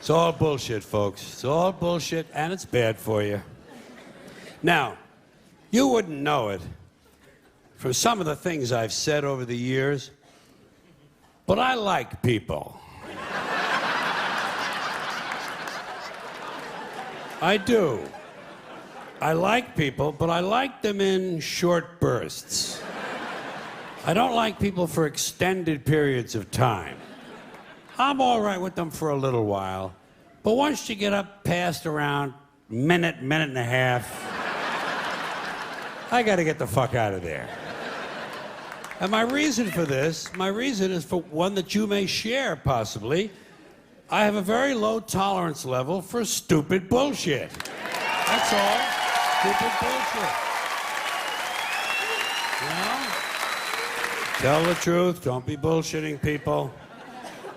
It's all bullshit, folks. It's all bullshit, and it's bad for you. Now, you wouldn't know it from some of the things I've said over the years, but I like people. I do. I like people, but I like them in short bursts. I don't like people for extended periods of time. I'm all right with them for a little while, but once you get up past around minute and a half, I gotta get the fuck out of there. And my reason for this, my reason is for one that you may share, possibly. I have a very low tolerance level for stupid bullshit. That's all. Stupid bullshit. You know? Tell the truth. Don't be bullshitting people.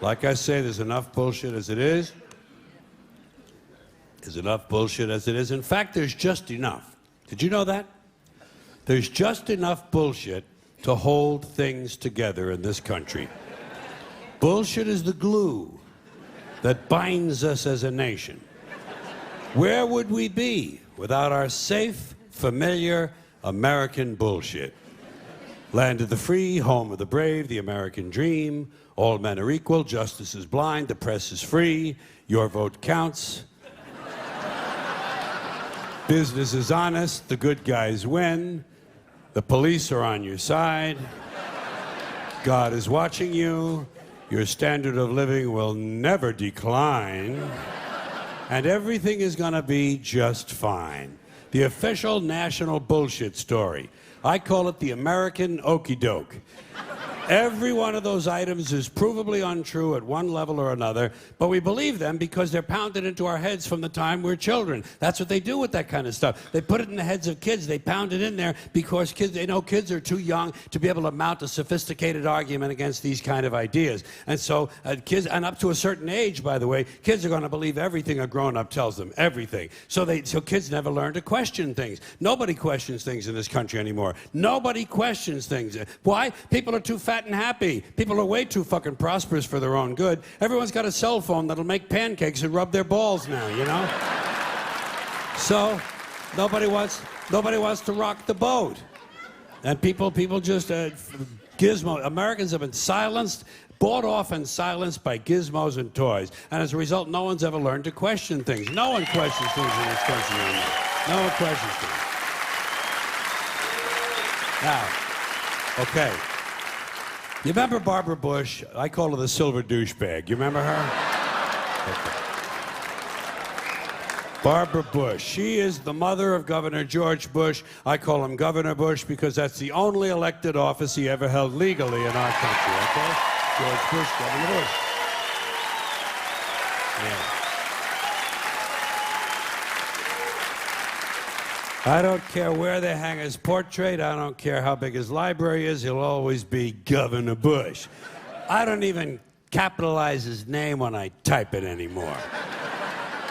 Like I say, there's enough bullshit as it is. There's enough bullshit as it is. In fact, there's just enough. Did you know that? There's just enough bullshit to hold things together in this country. Bullshit is the glue that binds us as a nation. Where would we be without our safe, familiar American bullshit? Land of the free, home of the brave, the American dream. All men are equal, justice is blind, the press is free, your vote counts. Business is honest, the good guys win. The police are on your side. God is watching you. Your standard of living will never decline. And everything is gonna be just fine. The official national bullshit story. I call it the American okey doke. Every one of those items is provably untrue at one level or another, but we believe them because they're pounded into our heads from the time we're children. That's what they do with that kind of stuff. They put it in the heads of kids. They pound it in there because kids, they know kids are too young to be able to mount a sophisticated argument against these kind of ideas. And so kids, and up to a certain age, by the way, kids are going to believe everything a grown-up tells them, everything. So kids never learn to question things. Nobody questions things in this country anymore. Nobody questions things. Why? People are too fat and happy. People are way too fucking prosperous for their own good. Everyone's got a cell phone that'll make pancakes and rub their balls now, you know? So nobody wants to rock the boat. And people just gizmo. Americans have been silenced, bought off and silenced by gizmos and toys. And as a result, no one's ever learned to question things. No one questions things in this country anymore. No one questions things. Now, okay. You remember Barbara Bush? I call her the silver douchebag. You remember her? Okay. Barbara Bush. She is the mother of Governor George Bush. I call him Governor Bush because that's the only elected office he ever held legally in our country, okay? George Bush, Governor Bush. Yeah. I don't care where they hang his portrait. I don't care how big his library is. He'll always be Governor Bush. I don't even capitalize his name when I type it anymore.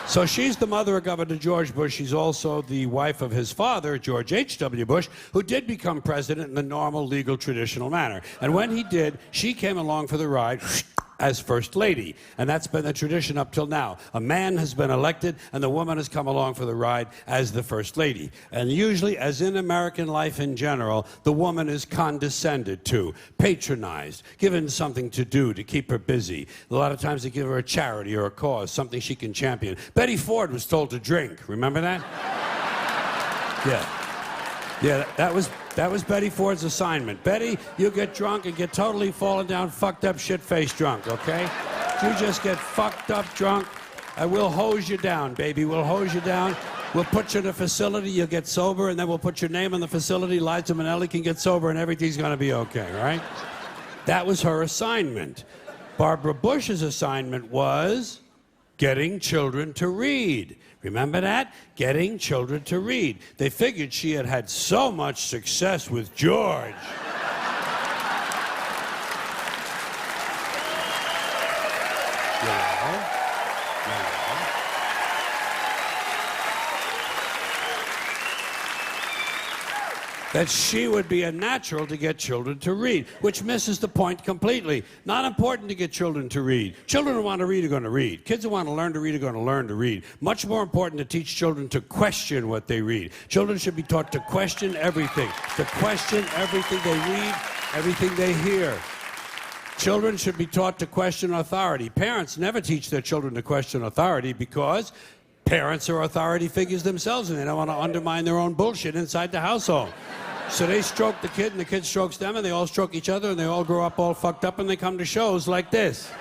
So she's the mother of Governor George Bush. She's also the wife of his father, George H.W. Bush, who did become president in the normal, legal, traditional manner. And when he did, she came along for the ride as First Lady. And that's been the tradition up till now. A man has been elected, and the woman has come along for the ride as the First Lady. And usually, as in American life in general, the woman is condescended to, patronized, given something to do to keep her busy. A lot of times they give her a charity or a cause, something she can champion. Betty Ford was told to drink. Remember that? Yeah. Yeah, that was Betty Ford's assignment. Betty, you get drunk and get totally fallen down, fucked up, shit-faced drunk, okay? You just get fucked up drunk, and we'll hose you down, baby. We'll hose you down. We'll put you in a facility, you'll get sober, and then we'll put your name in the facility. Liza Minnelli can get sober, and everything's gonna be okay, right? That was her assignment. Barbara Bush's assignment was getting children to read. Remember that? Getting children to read. They figured she had had so much success with George. that she would be a natural to get children to read, which misses the point completely. Not important to get children to read. Children who want to read are going to read. Kids who want to learn to read are going to learn to read. Much more important to teach children to question what they read. Children should be taught to question everything they read, everything they hear. Children should be taught to question authority. Parents never teach their children to question authority because parents are authority figures themselves, and they don't want to undermine their own bullshit inside the household. So they stroke the kid, and the kid strokes them, and they all stroke each other, and they all grow up all fucked up, and they come to shows like this.